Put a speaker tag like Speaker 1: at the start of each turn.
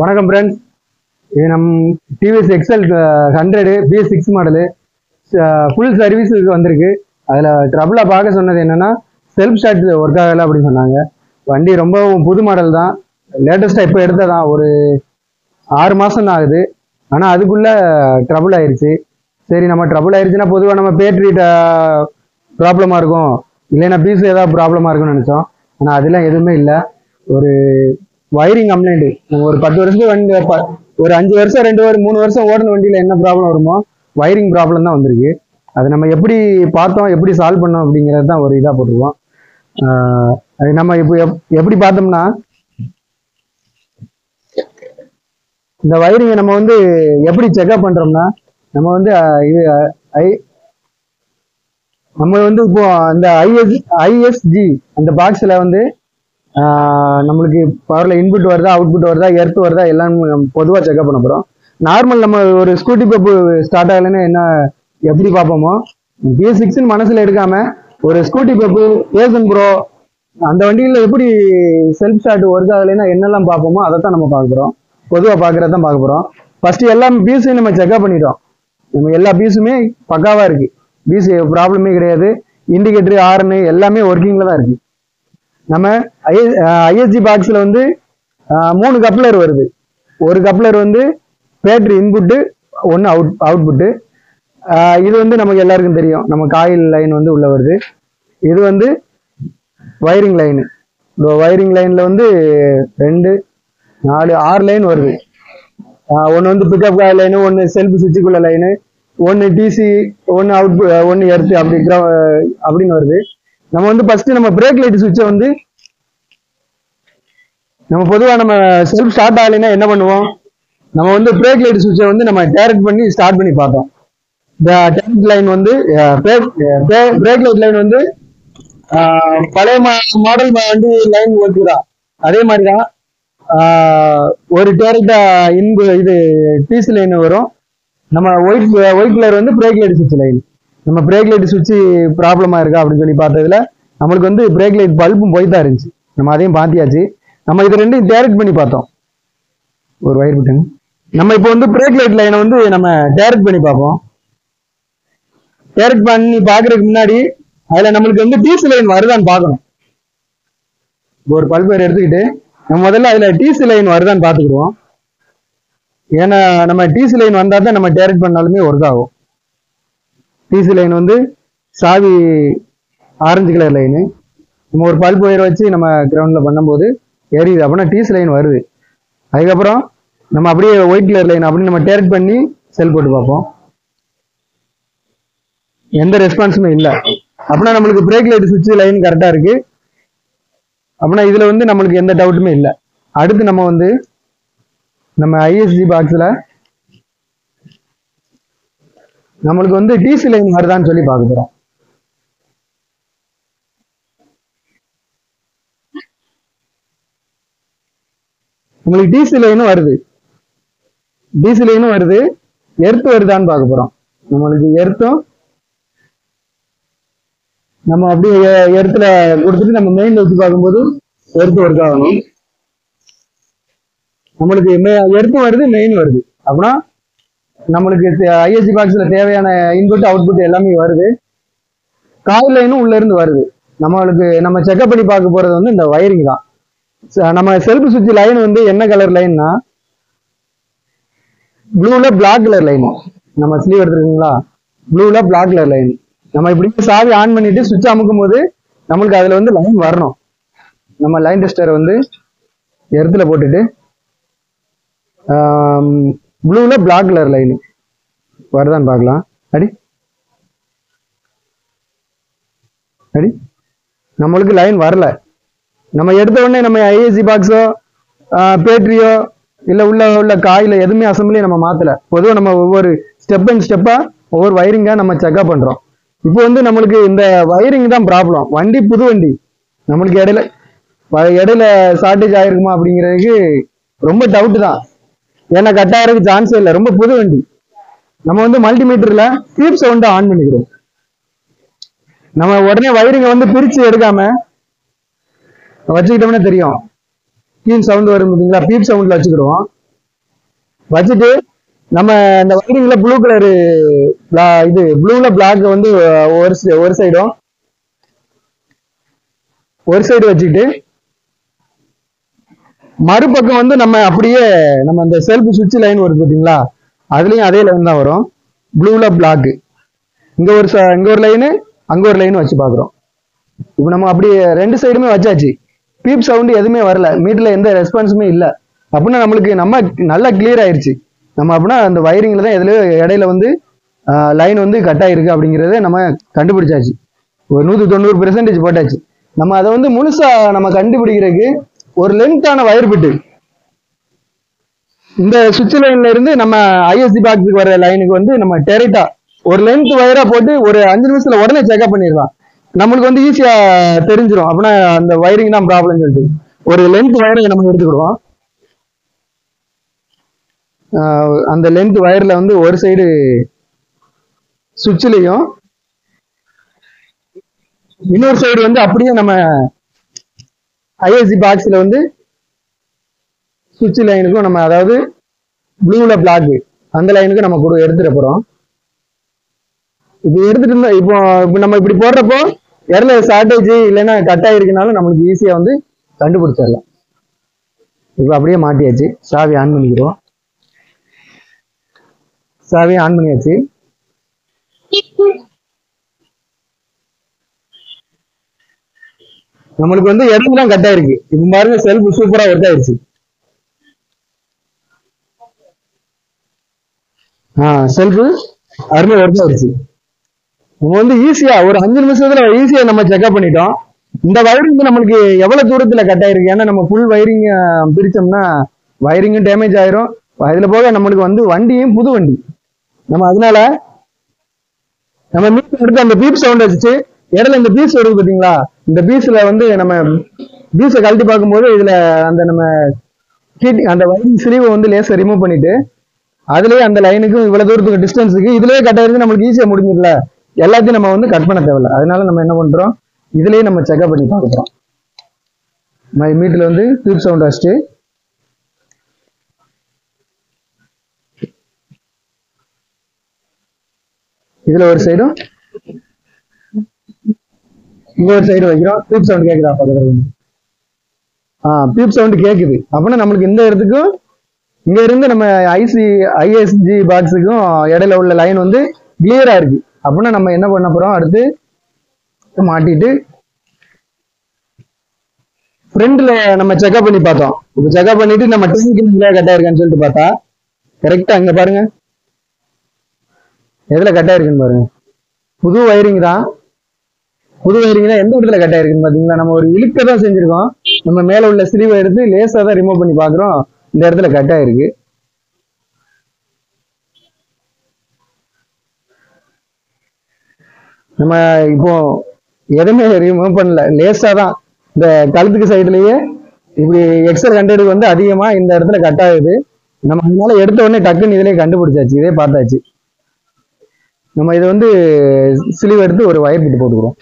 Speaker 1: வணக்கம் ஃப்ரெண்ட்ஸ். இது நம் TVS XL 100 BS6 model full சர்வீஸுக்கு வந்திருக்கு. அதில் ட்ரபிளாக பார்க்க சொன்னது என்னென்னா செல்ஃப் ஸ்டார்ட் ஒர்க் ஆகலை அப்படின்னு சொன்னாங்க. வண்டி ரொம்ப புது மாடல் தான், லேட்டஸ்ட்டாக இப்போ எடுத்ததான், ஒரு 6 மாதம் தான் ஆகுது. ஆனால் அதுக்குள்ளே ட்ரபிள் ஆயிடுச்சு. சரி, நம்ம ட்ரபிள் ஆயிடுச்சுன்னா பொதுவாக நம்ம பேட்டரி ப்ராப்ளமாக இருக்கும், இல்லைன்னா பீஸ் ஏதாவது ப்ராப்ளமாக இருக்கும்னு நினச்சோம். ஆனால் அதெல்லாம் எதுவுமே இல்லை. ஒரு வயரிங் கம்ப்ளைண்ட். நம்ம ஒரு 10 வருஷத்துக்கு வண்டி, ஒரு 5 வருஷம் 2 வருஷம் 3 வருஷம் ஓடின வண்டியில் என்ன ப்ராப்ளம் வருமோ வயரிங் ப்ராப்ளம் தான் வந்திருக்கு. அதை நம்ம எப்படி பார்த்தோம், எப்படி சால்வ் பண்ணோம் அப்படிங்கிறது தான் ஒரு இதாக போட்டுருவோம். அது நம்ம இப்போ எப்படி பார்த்தோம்னா, இந்த வயரிங்கை நம்ம வந்து எப்படி செக்அப் பண்ணுறோம்னா, நம்ம வந்து நம்ம வந்து இப்போ அந்த ஐஎஸ்ஜி அந்த பாக்ஸில் வந்து நம்மளுக்கு பவரில் இன்புட் வருதா, அவுட்புட் வருதா, எர்த் வருதா, எல்லாம் பொதுவாக செக்அப் பண்ண போகிறோம். நார்மல் நம்ம ஒரு ஸ்கூட்டி பப்பு ஸ்டார்ட் ஆகலைன்னா என்ன எப்படி பார்ப்போமோ, BS6 மனசில் எடுக்காம ஒரு ஸ்கூட்டி பப்பு, ஏசன் ப்ரோ அந்த வண்டியில் எப்படி செல்ஃப் ஸ்டார்ட் ஒர்க் ஆகலைன்னா என்னெல்லாம் பார்ப்போமோ அதை தான் நம்ம பார்க்குறோம். பொதுவாக பார்க்குறது தான் பார்க்க போகிறோம். ஃபர்ஸ்ட் எல்லா பீஸையும் நம்ம செக்அப் பண்ணிட்டோம். நம்ம எல்லா பீஸுமே பக்காவாக இருக்கு, பீஸ் ப்ராப்ளமே கிடையாது. இண்டிகேட்டர், ஹார்னு எல்லாமே ஒர்க்கிங்கில் தான் இருக்கு. நம்ம ஐஎஸ்ஜி பாக்ஸில் வந்து 3 கப்ளர் வருது. ஒரு கப்ளர் வந்து பேட்டரி இன்புட்டு, ஒன்று அவுட்புட்டு. இது வந்து நமக்கு எல்லாருக்கும் தெரியும், நம்ம காயில் லைன் வந்து உள்ள வருது. இது வந்து வயரிங் லைனு. வயரிங் லைனில் வந்து 2 4 6 லைன் வருது. ஒன்று வந்து பிக்கப் காயில் லைனு, ஒன்று செல்ஃப் சுவிட்சுக்குள்ள லைனு, ஒன்று டிசி, ஒன்று அவுட்புட், ஒன்று எர்த்து, அப்படின்னு வருது. நம்ம வந்து ஃபர்ஸ்ட் நம்ம பிரேக் லைட் சுவிட்சை வந்து நம்ம பொதுவாக நம்ம செல்ஃப் ஸ்டார்ட் ஆகலைன்னா என்ன பண்ணுவோம், நம்ம வந்து பிரேக் லைட் சுவிட்சை வந்து நம்ம டைரக்ட் பண்ணி ஸ்டார்ட் பண்ணி பார்த்தோம். இந்த லைன் வந்து பிரேக் லைட் லைன் வந்து பழைய மாடல் வண்டி லைன் ஓட்டுதான். அதே மாதிரி தான் ஒரு டேரக்டா இது டிசி லைன் வரும். நம்ம ஒயிட் கலர் வந்து பிரேக் லைட் சுவிட்ச் லைன். நம்ம பிரேக் லைட் சுவிட்ச் ப்ராப்ளமா இருக்கா அப்படின்னு சொல்லி பார்த்ததுல நம்மளுக்கு வந்து பிரேக் லைட் பல்பும் போய் தான் இருந்துச்சு. நம்ம அதையும் பார்த்தியாச்சு. நம்ம இது ரெண்டையும் டைரக்ட் பண்ணி பார்த்தோம். ஒரு வயர் விட்டுங்க. நம்ம இப்போ வந்து பிரேக் லைட் லைனை வந்து நம்ம டைரக்ட் பண்ணி பார்ப்போம். டைரக்ட் பண்ணி பார்க்கறதுக்கு முன்னாடி அதுல நம்மளுக்கு வந்து டிசி லைன் வருதான்னு பார்க்கணும். ஒரு பல்ப் வயர் எடுத்துக்கிட்டு நம்ம முதல்ல அதுல டிசி லைன் வருதான்னு பார்த்துக்கிடுவோம். ஏன்னா நம்ம டிசி லைன் வந்தா தான் நம்ம டைரக்ட் பண்ணாலுமே ஒர்க் ஆகும். டிசி லைன் வந்து சாவி ஆரஞ்சு கலர் லைனு. நம்ம ஒரு பல்ப் ஒயர் வச்சு நம்ம கிரவுண்ட்ல பண்ணும்போது எரியுது, அப்படின்னா டிசி லைன் வருது. அதுக்கப்புறம் நம்ம அப்படியே ஒயிட் கலர் லைன் அப்படின்னு நம்ம டைரக்ட் பண்ணி செல் போட்டு பார்ப்போம். எந்த ரெஸ்பான்ஸுமே இல்லை. அப்படின்னா நம்மளுக்கு பிரேக் லைட் சுவிட்ச் லைன் கரெக்டா இருக்கு. அப்படின்னா இதுல வந்து நம்மளுக்கு எந்த டவுட்டுமே இல்லை. அடுத்து நம்ம வந்து நம்ம ஐஎஸ்ஜி பாக்ஸ்ல நம்மளுக்கு வந்து டிசி லைன் வருதான்னு சொல்லி பார்க்க போறோம். உங்களுக்கு டிசி லைனும் வருது, டிசி லைனும் வருது. எர்த் வருதான்னு பார்க்க போறோம். நம்மளுக்கு எர்த்தும் நம்ம அப்படியே எர்த்துல கொடுத்துட்டு நம்ம மெயின்ல வச்சு பார்க்கும்போது எர்த் ஒர்க் ஆகணும். நம்மளுக்கு எர்த்தும் வருது, மெயின் வருது. அப்படின்னா நம்மளுக்கு ஐஎஸ்ஜி பாக்ஸ்ல தேவையான இன்புட், அவுட்புட் எல்லாமே வருது. காயில் லைனும் உள்ள இருந்து வருது. நம்மளுக்கு நம்ம செக்அப் பண்ணி பார்க்க போறது வந்து இந்த வயரிங் தான். நம்ம செல்ஃப் சுவிட்ச் லைன் வந்து என்ன கலர் லைன்னா ப்ளூல பிளாக் கலர் லைன். நம்ம ஸ்லீவ் எடுத்துருக்கீங்களா, ப்ளூல பிளாக் கலர் லைன். நம்ம இப்படி சாவி ஆன் பண்ணிட்டு சுவிட்ச் அமுக்கும் போது நம்மளுக்கு அதுல வந்து லைன் வரணும். நம்ம லைன் டெஸ்டரை வந்து எர்த்துல போட்டுட்டு ப்ளூல பிளாக் கலர் லைன் வருதான்னு பார்க்கலாம். அடி அடி நம்மளுக்கு லைன் வரல. நம்ம எடுத்த உடனே நம்ம ஐஎஸ்சி பாக்ஸோ பேட்டரியோ இல்லை உள்ள காயில எதுவுமே அசம்பிளியை நம்ம மாத்தல. பொதுவாக நம்ம ஒவ்வொரு ஸ்டெப் அண்ட் ஸ்டெப்பா ஒவ்வொரு வயரிங்கா நம்ம செக்அப் பண்றோம். இப்போ வந்து நம்மளுக்கு இந்த வயரிங் தான் ப்ராப்ளம். வண்டி புது வண்டி, நம்மளுக்கு இடையில ஷார்டேஜ் ஆயிருக்குமா அப்படிங்கிறதுக்கு ரொம்ப டவுட் தான். ஏன்னா கட் ஆகிறதுக்கு சான்ஸே இல்லை, ரொம்ப புது வண்டி. நம்ம வந்து மல்டிமீட்டர்ல பீப் சவுண்டை ஆன் பண்ணிக்கிறோம். நம்ம உடனே வயரிங்கை வந்து பிரிச்சு எடுக்காம வச்சுக்கிட்டோம்னா தெரியும், கீழ் சவுண்ட் வரும் பார்த்தீங்களா, பீப் சவுண்ட்ல வச்சுக்கிடுவோம். வச்சுட்டு நம்ம இந்த வயரிங்ல ப்ளூ கலரு இது ப்ளூல பிளாக் வந்து ஒரு சைடும் ஒரு சைடு வச்சுக்கிட்டு மறுபக்கம் வந்து நம்ம அப்படியே நம்ம அந்த செல்ஃப் சுவிட்ச் லைன் வருது பார்த்தீங்களா, அதுலயும் அதே லைன் தான் வரும். ப்ளூல பிளாக் இங்க ஒரு லைனு அங்க ஒரு லைன் வச்சு பாக்குறோம். இப்போ நம்ம அப்படியே ரெண்டு சைடுமே வச்சாச்சு. பீப் சவுண்டு எதுவுமே வரல, மீட்டர்ல எந்த ரெஸ்பான்ஸுமே இல்லை. அப்படின்னா நம்மளுக்கு நம்ம நல்லா கிளியர் ஆயிருச்சு. நம்ம அப்படின்னா அந்த வயரிங்ல தான் எதுலயோ இடையில வந்து லைன் வந்து கட் ஆயிருக்கு அப்படிங்கிறத நம்ம கண்டுபிடிச்சாச்சு. ஒரு 190% போட்டாச்சு. நம்ம அதை வந்து முழுசா நம்ம கண்டுபிடிக்கிறதுக்கு ஒரு லென்த்தான வயர் பிட்டு இந்த சுவிட்ச் லைன்ல இருந்து நம்ம ஐஎஸ்டி பாக்ஸுக்கு வர லைனுக்கு வந்து நம்ம டெரைட்டா ஒரு லென்த் வயரா போட்டு ஒரு 5 நிமிஷத்துல உடனே செக்அப் பண்ணிடலாம். நம்மளுக்கு வந்து ஈஸியா தெரிஞ்சிடும் அப்படின்னா அந்த வயரிங் தான் ப்ராப்ளம் சொல்லிட்டு ஒரு லென்த் வயரை நம்ம எடுத்துக்கிடுவோம். அந்த லென்த் வயர்ல வந்து ஒரு சைடு சுவிட்ச்லயும் இன்னொரு சைடு வந்து அப்படியே நம்ம ஐஎஸ்சி பாக்ஸ்ல வந்து சுவிட்ச் லைனுக்கும் நம்ம அதாவது ப்ளூல பிளாக் அந்த லைனுக்கு நம்ம எடுத்துட போறோம். இப்போ எடுத்துட்டு இருந்தா இப்போ நம்ம இப்படி போடுறப்போ இடையில ஷார்டேஜ் இல்லைன்னா கட் ஆயிருக்குனாலும் நம்மளுக்கு ஈஸியா வந்து கண்டுபிடிச்சிடலாம். இப்போ அப்படியே மாட்டியாச்சு. சாவி ஆன் பண்ணிக்கிறோம். சாவி ஆன் பண்ணியாச்சு. நம்மளுக்கு வந்து இடத்துல தான் கட் ஆயிருக்கு. இப்போ பாருங்க செல்ஃப் சூப்பரா ஒர்க் ஆயிருச்சு. செல்ஃப் அருமையா ஒர்க் ஆயிருச்சு. நம்ம வந்து ஈஸியா ஒரு 5 நிமிஷத்துல ஈஸியா நம்ம செக்அப் பண்ணிட்டோம். இந்த வயரிங் நம்மளுக்கு எவ்வளவு தூரத்துல கட் ஆயிருக்கு, ஏன்னா நம்ம ஃபுல் வயரிங் பிரிச்சோம்னா வயரிங்கும் டேமேஜ் ஆயிரும். இதுல போக நம்மளுக்கு வந்து வண்டியும் புது வண்டி. நம்ம அதனால நம்ம மீட் எடுத்து அந்த பீப் சவுண்ட் வச்சுட்டு இடையில இந்த பீஸ் வருது பாத்தீங்களா, இந்த பீஸ்ல வந்து நம்ம பீஸை கழட்டி பார்க்கும்போது இதுல அந்த நம்ம அந்த வயரிங் ஸ்லீவை வந்து லேசா ரிமூவ் பண்ணிட்டு அதுலயே அந்த லைனுக்கும் இவ்வளவு தூரத்துக்கு டிஸ்டன்ஸுக்கு இதுலயே கட் ஆயிருக்கு. நம்மளுக்கு ஈஸியா முடிஞ்சிடல, எல்லாத்தையும் நம்ம வந்து கட் பண்ண தேவையில்ல. அதனால நம்ம என்ன பண்றோம், இதுலயே நம்ம செக்அப் பண்ணி பார்க்கிறோம். மீட்டர்ல வந்து பீப் சவுண்ட் வச்சுட்டு இதுல ஒரு சைடும் இங்க ஒரு சைடு வைக்கிறோம். பீப் சவுண்ட் கேக்குதா பக்கத்துல? பீப் சவுண்ட் கேக்குது. அப்படின்னா நம்மளுக்கு இந்த இடத்துக்கும் இங்க இருந்து நம்ம ஐஎஸ்ஜி பாக்ஸுக்கும் இடையில உள்ள லைன் வந்து கிளியரா இருக்கு. அப்படின்னா நம்ம என்ன பண்ண போறோம், அடுத்து மாட்டிட்டு ஃப்ரண்ட்ல நம்ம செக்அப் பண்ணி பார்த்தோம். இப்போ செக்அப் பண்ணிட்டு நம்ம டெக்னிக்கல் கட் ஆயிருக்கான்னு சொல்லிட்டு பார்த்தா கரெக்டா அங்க பாருங்க எதுல கட் ஆயிருக்குன்னு பாருங்க. புது வயரிங் தான். புது வயரிங் தான் எந்த இடத்துல கட் ஆயிருக்குன்னு பாத்தீங்களா, நம்ம ஒரு இழுக்க தான் செஞ்சிருக்கோம். நம்ம மேல உள்ள ஸ்லீவை எடுத்து லேசா தான் ரிமூவ் பண்ணி பாக்குறோம். இந்த இடத்துல கட் ஆயிருக்கு. நம்ம இப்போ எதுவுமே ரிமூவ் பண்ணல, லேசா தான் இந்த கழுத்துக்கு சைடுலயே இப்படி எக்ஸர் கண்டெடுக்கு வந்து அதிகமா இந்த இடத்துல கட் ஆகுது. நம்ம அதனால எடுத்த உடனே டக்குன்னு இதுலயே கண்டுபிடிச்சாச்சு, இதே பார்த்தாச்சு. நம்ம இதை வந்து ஸ்லீவ் எடுத்து ஒரு வயர் பிட்டு போட்டுக்கிறோம்.